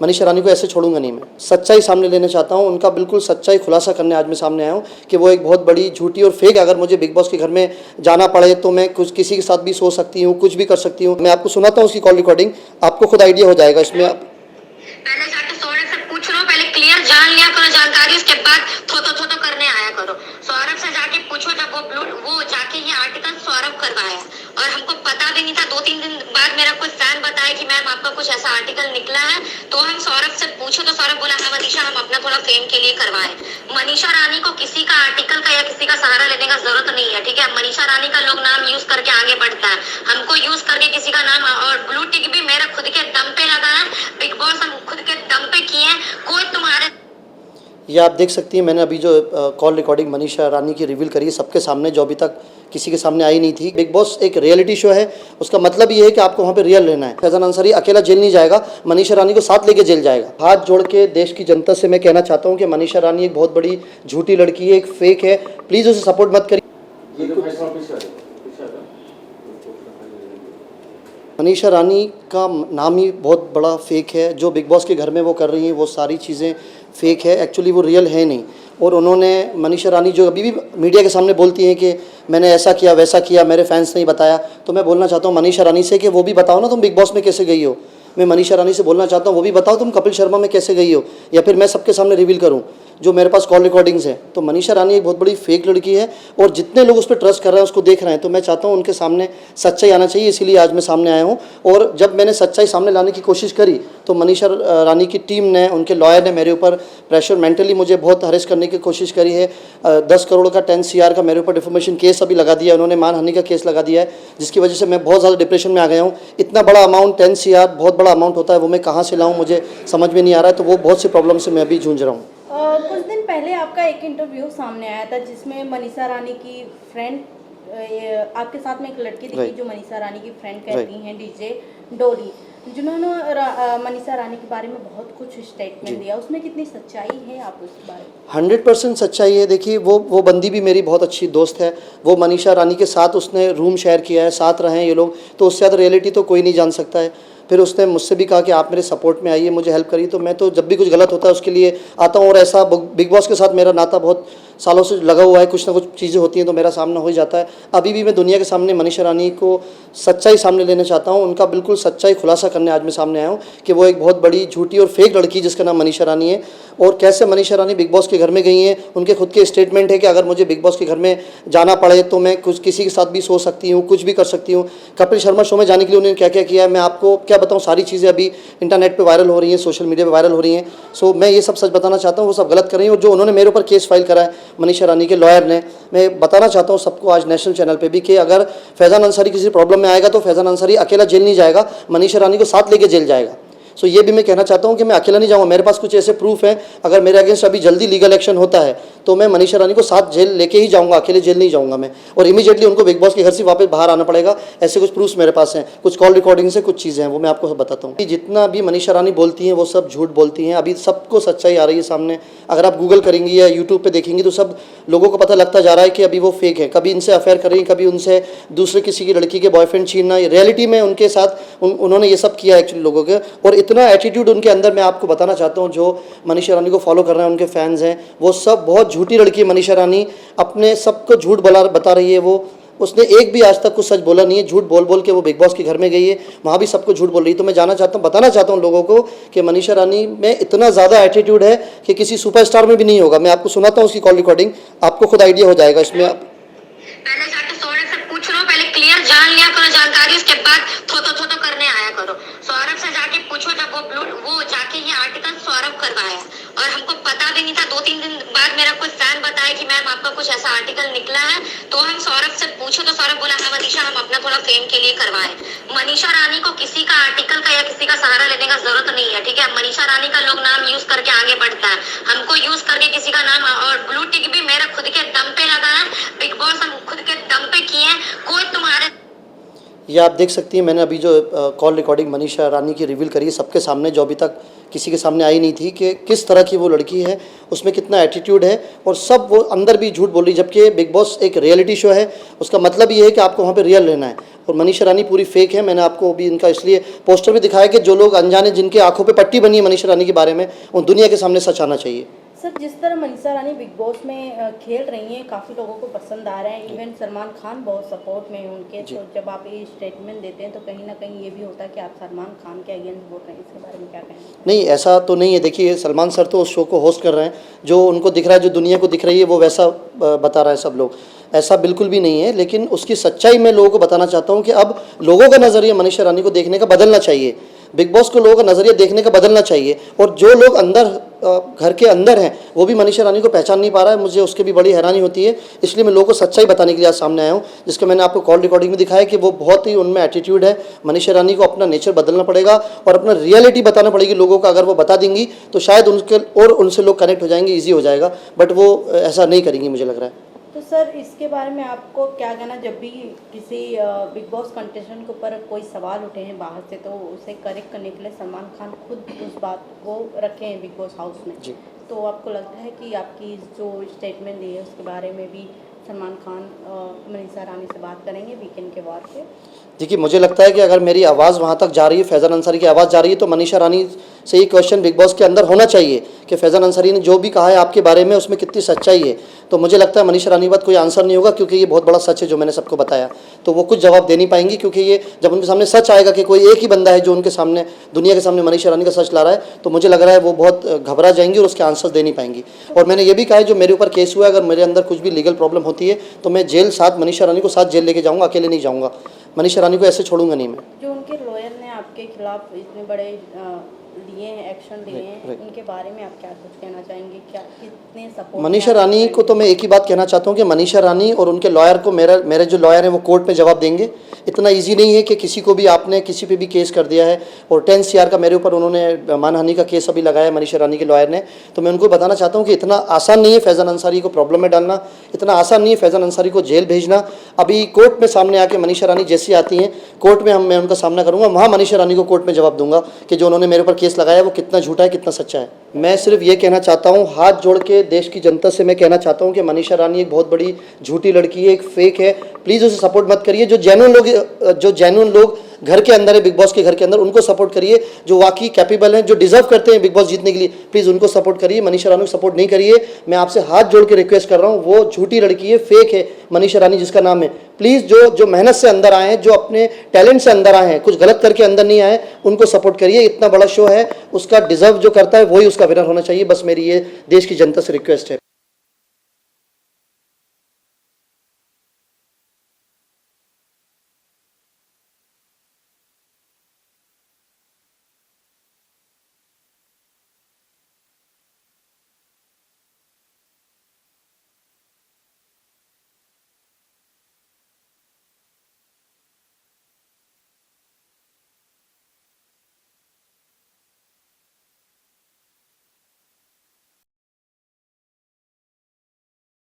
मनीषा रानी को ऐसे छोड़ूंगा नहीं, मैं सच्चाई सामने लेना चाहता हूं, उनका बिल्कुल सच्चाई खुलासा करने आज मैं सामने आया हूं कि वो एक बहुत बड़ी झूठी और फेक, अगर मुझे बिग बॉस के घर में जाना पड़े तो मैं कुछ किसी के साथ भी सो सकती हूं, कुछ भी कर सकती हूं। मैं आपको सुनाता हूं उसकी कॉल रिकॉर्डिंग, आपको खुद आइडिया हो जाएगा इसमें। पहले जाके सौरभ से पूछ लो, पहले क्लियर जान लिया करो जानकारी, उसके बाद थोतो थोतो करने आया करो। सौरभ से जाके पूछो, जब वो जाके ये आर्टिकल सौरभ करवाया और हमको पता भी नहीं था। 2-3 दिन बाद मेरा कोई फैन बताया कि मैम आपका कुछ ऐसा आर्टिकल निकला है, तो हम सौरभ से पूछो तो सौरभ बोला हाँ मनीषा, हम अपना थोड़ा फेम के लिए करवाए। मनीषा रानी को किसी का आर्टिकल का या किसी का सहारा लेने का जरूरत नहीं है, ठीक है। मनीषा रानी का लोग नाम यूज करके आगे बढ़ता है, हमको यूज करके किसी का नाम, और ब्लू टिक भी मेरा खुद के दम पे लगा है। बिग बॉस हम खुद के दम पे किए हैं, कोई तुम्हारे। ये आप देख सकती हैं, मैंने अभी जो कॉल रिकॉर्डिंग मनीषा रानी की रिवील करी है सबके सामने, जो अभी तक किसी के सामने आई नहीं थी। बिग बॉस एक रियलिटी शो है, उसका मतलब ये है कि आपको वहाँ पे रियल रहना है। फैजान अंसारी अकेला जेल नहीं जाएगा, मनीषा रानी को साथ लेके जेल जाएगा। हाथ जोड़ के देश की जनता से मैं कहना चाहता हूँ कि मनीषा रानी एक बहुत बड़ी झूठी लड़की है, एक फेक है, प्लीज़ उसे सपोर्ट मत करिए। मनीषा रानी का नाम ही बहुत बड़ा फेक है, जो बिग बॉस के घर में वो कर रही हैं वो सारी चीज़ें फेक है, एक्चुअली वो रियल है नहीं। और उन्होंने, मनीषा रानी जो अभी भी मीडिया के सामने बोलती हैं कि मैंने ऐसा किया वैसा किया, मेरे फैंस ने बताया, तो मैं बोलना चाहता हूँ मनीषा रानी से कि वो भी बताओ ना तुम बिग बॉस में कैसे गई हो। मैं मनीषा रानी से बोलना चाहता हूँ वो भी बताओ तुम कपिल शर्मा में कैसे गई हो, या फिर मैं सबके सामने रिवील करूँ जो मेरे पास कॉल रिकॉर्डिंग्स हैं। तो मनीषा रानी एक बहुत बड़ी फेक लड़की है और जितने लोग उस पर ट्रस्ट कर रहे हैं, उसको देख रहे हैं, तो मैं चाहता हूँ उनके सामने सच्चाई आना चाहिए, इसीलिए आज मैं सामने आया हूँ। और जब मैंने सच्चाई सामने लाने की कोशिश करी तो मनीषा रानी की टीम ने, उनके लॉयर ने मेरे ऊपर प्रेशर, मेंटली मुझे बहुत हरेस करने की कोशिश करी है। 10 करोड़ का 10 CR का मेरे ऊपर डिफेमेशन केस अभी लगा दिया, उन्होंने मानहानि का केस लगा दिया है, जिसकी वजह से मैं बहुत ज़्यादा डिप्रेशन में आ गया हूँ। इतना बड़ा अमाउंट 10 CR बहुत बड़ा अमाउंट होता है, वो मैं कहाँ से लाऊँ मुझे समझ में नहीं आ रहा है। तो वो बहुत सी प्रॉब्लम से मैं अभी जूझ रहा हूँ। कुछ दिन पहले आपका एक इंटरव्यू सामने आया था जिसमें मनीषा रानी की फ्रेंड, आपके साथ में एक लड़की दिखी जो मनीषा रानी की फ्रेंड कहती हैं, डीजे डोली, जिन्होंने मनीषा रानी के बारे में बहुत कुछ स्टेटमेंट दिया, उसमें कितनी सच्चाई है, आप उस बारे में? 100% सच्चाई है। देखिए वो बंदी भी मेरी बहुत अच्छी दोस्त है, वो मनीषा रानी के साथ उसने रूम शेयर किया है, साथ रहे हैं ये लोग, तो उससे ज़्यादा रियलिटी तो कोई नहीं जान सकता है। फिर उसने मुझसे भी कहा कि आप मेरे सपोर्ट में आइए, मुझे हेल्प करिए, तो मैं तो जब भी कुछ गलत होता है उसके लिए आता हूँ। और ऐसा बिग बॉस के साथ मेरा नाता बहुत सालों से लगा हुआ है, कुछ ना कुछ चीज़ें होती हैं तो मेरा सामना हो ही जाता है। अभी भी मैं दुनिया के सामने मनीषा रानी को सच्चाई सामने लेना चाहता हूँ, उनका बिल्कुल सच्चाई खुलासा करने आज मैं सामने आया हूँ कि वो एक बहुत बड़ी झूठी और फेक लड़की जिसका नाम मनीषा रानी है। और कैसे मनीषा रानी बिग बॉस के घर में गई हैं, उनके खुद के स्टेटमेंट है कि अगर मुझे बिग बॉस के घर में जाना पड़े तो मैं कुछ किसी के साथ भी सो सकती हूँ, कुछ भी कर सकती हूँ। कपिल शर्मा शो में जाने के लिए उन्होंने क्या क्या किया है मैं आपको क्या बताऊँ, सारी चीज़ें अभी इंटरनेट पे वायरल हो रही हैं, सोशल मीडिया पे वायरल हो रही हैं। सो मैं ये सब सच बताना चाहता हूँ, वो सब गलत कर रही हैं। और जो उन्होंने मेरे ऊपर केस फाइल करा है मनीषा रानी के लॉयर ने, मैं बताना चाहता हूँ सबको आज नेशनल चैनल पे भी कि अगर फैजान अंसारी किसी प्रॉब्लम में आएगा तो फैजान अंसारी अकेला जेल नहीं जाएगा, मनीषा रानी को साथ लेके जेल जाएगा। सो ये भी मैं कहना चाहता हूँ कि मैं अकेला नहीं जाऊँगा, मेरे पास कुछ ऐसे प्रूफ हैं, अगर मेरे अगेंस्ट अभी जल्दी लीगल एक्शन होता है तो मैं मनीषा रानी को साथ जेल लेके ही जाऊँगा, अकेले जेल नहीं जाऊँगा मैं। और इमीडिएटली उनको बिग बॉस के घर से वापस बाहर आना पड़ेगा, ऐसे कुछ प्रूफ्स मेरे पास हैं, कुछ कॉल रिकॉर्डिंग से कुछ चीज़ें हैं, वो मैं आपको बताता हूँ। जितना भी मनीषा रानी बोलती हैं वो सब झूठ बोलती हैं, अभी सबको सच्चाई आ रही है सामने। अगर आप गूगल करेंगी या यूट्यूब पर देखेंगी तो सब लोगों को पता लगता जा रहा है कि अभी वो फेक है। कभी इनसे अफेयर कर रही हैं, कभी उनसे दूसरे किसी की लड़की के बॉयफ्रेंड छीनना, रियलिटी में उनके साथ उन्होंने ये सब किया एक्चुअली लोगों के। और इतना एटीट्यूड उनके अंदर, मैं आपको बताना चाहता हूँ जो मनीषा रानी को फॉलो कर रहे हैं, उनके फैंस हैं, वो सब बहुत झूठी लड़की है। मनीषा रानी अपने सबको झूठ बता रही है, वो उसने एक भी आज तक कुछ सच बोला नहीं है। झूठ बोल बोल के वो बिग बॉस के घर में गई है, वहाँ भी सबको झूठ बोल रही है। तो मैं बताना चाहता हूँ लोगों को कि मनीषा रानी में इतना ज़्यादा एटीट्यूड है कि किसी सुपरस्टार में भी नहीं होगा। मैं आपको सुनाता हूँ उसकी कॉल रिकॉर्डिंग, आपको खुद आइडिया हो जाएगा इसमें। पहले जाके सौरभ से पूछ लो, पहले क्लियर जान लिया करो जानकारी, उसके बाद थोतो थोतो करने आया करो। सौरभ से जाके पूछो, जब वो जाके ये आर्टिकल सौरभ करवाया और हमको पता भी नहीं था। 2-3 दिन बाद मेरा कोई फैन बताया कि मैम आपका कुछ ऐसा आर्टिकल निकला है, तो हम सौरभ से पूछो तो सौरभ बोला हाँ मनीषा, हम अपना थोड़ा फेम के लिए करवाए। मनीषा रानी को किसी का आर्टिकल का या किसी का सहारा लेने का जरूरत नहीं है, ठीक है। मनीषा रानी का लोग नाम यूज करके आगे बढ़ता है, हमको यूज करके किसी का नाम, और ब्लू टिक भी मेरा खुद के दम पे लगा है। बिग बॉस हम खुद के दम पे किए हैं, कोई तुम्हारे। ये आप देख सकती हैं, मैंने अभी जो कॉल रिकॉर्डिंग मनीषा रानी की रिवील करी है सबके सामने, जो अभी तक किसी के सामने आई नहीं थी, कि किस तरह की वो लड़की है, उसमें कितना एटीट्यूड है, और सब वो अंदर भी झूठ बोल रही। जबकि बिग बॉस एक रियलिटी शो है, उसका मतलब ये है कि आपको वहाँ पे रियल रहना है। और मनीषा रानी पूरी फेक है। मैंने आपको अभी इनका इसलिए पोस्टर भी दिखाया कि जो लोग अनजाने जिनके आंखों पे पट्टी बनी है मनीषा रानी के बारे में, उन दुनिया के सामने सच आना चाहिए। सर, जिस तरह मनीषा रानी बिग बॉस में खेल रही हैं, काफ़ी लोगों को पसंद आ रहे हैं, इवन सलमान खान बहुत सपोर्ट में हैं उनके। तो जब आप ये स्टेटमेंट देते हैं तो कहीं ना कहीं ये भी होता है कि आप सलमान खान के अगेंस्ट बोल रहे हैं, इसके बारे में क्या कहेंगे? नहीं, ऐसा तो नहीं है। देखिए, सलमान सर तो उस शो को होस्ट कर रहे हैं, जो उनको दिख रहा है, जो दुनिया को दिख रही है, वो वैसा बता रहा है सब लोग। ऐसा बिल्कुल भी नहीं है, लेकिन उसकी सच्चाई मैं लोगों को बताना चाहता हूँ कि अब लोगों का नज़रिया मनीषा रानी को देखने का बदलना चाहिए। बिग बॉस को लोगों का नज़रिया देखने का बदलना चाहिए। और जो लोग अंदर घर के अंदर हैं वो भी मनीषा रानी को पहचान नहीं पा रहा है, मुझे उसके भी बड़ी हैरानी होती है। इसलिए मैं लोगों को सच्चाई बताने के लिए आज सामने आया हूँ, जिसका मैंने आपको कॉल रिकॉर्डिंग में दिखाया कि वो बहुत ही उनमें एटीट्यूड है। मनीषा रानी को अपना नेचर बदलना पड़ेगा और अपना रियलिटी बताना पड़ेगी लोगों को। अगर वो बता देंगी तो शायद उनसे लोग कनेक्ट हो जाएंगे, ईजी हो जाएगा, बट वो ऐसा नहीं करेंगी मुझे लग रहा है। तो सर, इसके बारे में आपको क्या कहना, जब भी किसी बिग बॉस कंटेस्टेंट के ऊपर कोई सवाल उठे हैं बाहर से, तो उसे करेक्ट करने के लिए सलमान खान खुद उस बात को रखे हैं बिग बॉस हाउस में जी। तो आपको लगता है कि आपकी जो स्टेटमेंट दी है उसके बारे में भी सलमान खान मनीषा रानी से बात करेंगे वीकेंड के वार पे? देखिए, मुझे लगता है कि अगर मेरी आवाज़ वहाँ तक जा रही है, फैज़ान अंसारी की आवाज़ जा रही है, तो मनीषा रानी से ये क्वेश्चन बिग बॉस के अंदर होना चाहिए कि फैज़ान अंसारी ने जो भी कहा है आपके बारे में उसमें कितनी सच्चाई है। तो मुझे लगता है मनीषा रानी के बाद कोई आंसर नहीं होगा, क्योंकि ये बहुत बड़ा सच है जो मैंने सबको बताया। तो वो कुछ जवाब दे नहीं पाएंगी, क्योंकि ये जब उनके सामने सच आएगा कि कोई एक ही बंदा है जो उनके सामने दुनिया के सामने मनीषा रानी का सच ला रहा है, तो मुझे लग रहा है वो बहुत घबरा जाएंगी और उसके आंसर दे नहीं पाएंगी। और मैंने ये भी कहा है, जो मेरे ऊपर केस हुआ है, अगर मेरे अंदर कुछ भी लीगल प्रॉब्लम होती है तो मैं जेल साथ मनीषा रानी को साथ जेल लेके जाऊँगा, अकेले नहीं जाऊँगा। मनीषा रानी को ऐसे छोड़ूंगा नहीं मैं। जो उनके लॉयर ने आपके खिलाफ इतने बड़े लिए हैं, एक्शन लिए हैं, उनके बारे में आप क्या कुछ कहना चाहेंगे? क्या कितने सपोर्ट? मनीषा रानी को तो मैं एक ही बात कहना चाहता हूँ कि मनीषा रानी और उनके लॉयर को, मेरे जो लॉयर हैं वो कोर्ट में जवाब देंगे। इतना इजी नहीं है कि किसी को भी आपने किसी पे भी केस कर दिया है। और 10 CR का मेरे ऊपर उन्होंने मानहानि का केस अभी लगाया मनीषा रानी के लॉयर ने। तो मैं उनको बताना चाहता हूँ कि इतना आसान नहीं है फैज़ान अंसारी को प्रॉब्लम में डालना, इतना आसान नहीं है फैज़ान अंसारी को जेल भेजना। अभी कोर्ट में सामने आके मनीषा रानी जैसी आती हैं कोर्ट में, मैं उनका सामना करूँगा, वहाँ मनीषा रानी को कोर्ट में जवाब दूंगा कि जो उन्होंने मेरे ऊपर केस लगाया वो कितना झूठा है, कितना सच्चा है। मैं सिर्फ ये कहना चाहता हूँ, हाथ जोड़ के देश की जनता से मैं कहना चाहता हूँ कि मनीषा रानी एक बहुत बड़ी झूठी लड़की है, एक फेक है। प्लीज़ उसे सपोर्ट मत करिए। जो जेन्युइन लोग घर के अंदर है, बिग बॉस के घर के अंदर, उनको सपोर्ट करिए। जो वाकई कैपेबल हैं, जो डिजर्व करते हैं बिग बॉस जीतने के लिए, प्लीज़ उनको सपोर्ट करिए। मनीषा रानी को सपोर्ट नहीं करिए। मैं आपसे हाथ जोड़ के रिक्वेस्ट कर रहा हूँ। वो झूठी लड़की है, फेक है मनीषा रानी जिसका नाम है। प्लीज़ जो मेहनत से अंदर आए हैं, जो अपने टैलेंट से अंदर आए हैं, कुछ गलत करके अंदर नहीं आए, उनको सपोर्ट करिए। इतना बड़ा शो है, उसका डिजर्व जो करता है वही उसका विनर होना चाहिए। बस मेरी ये देश की जनता से रिक्वेस्ट है।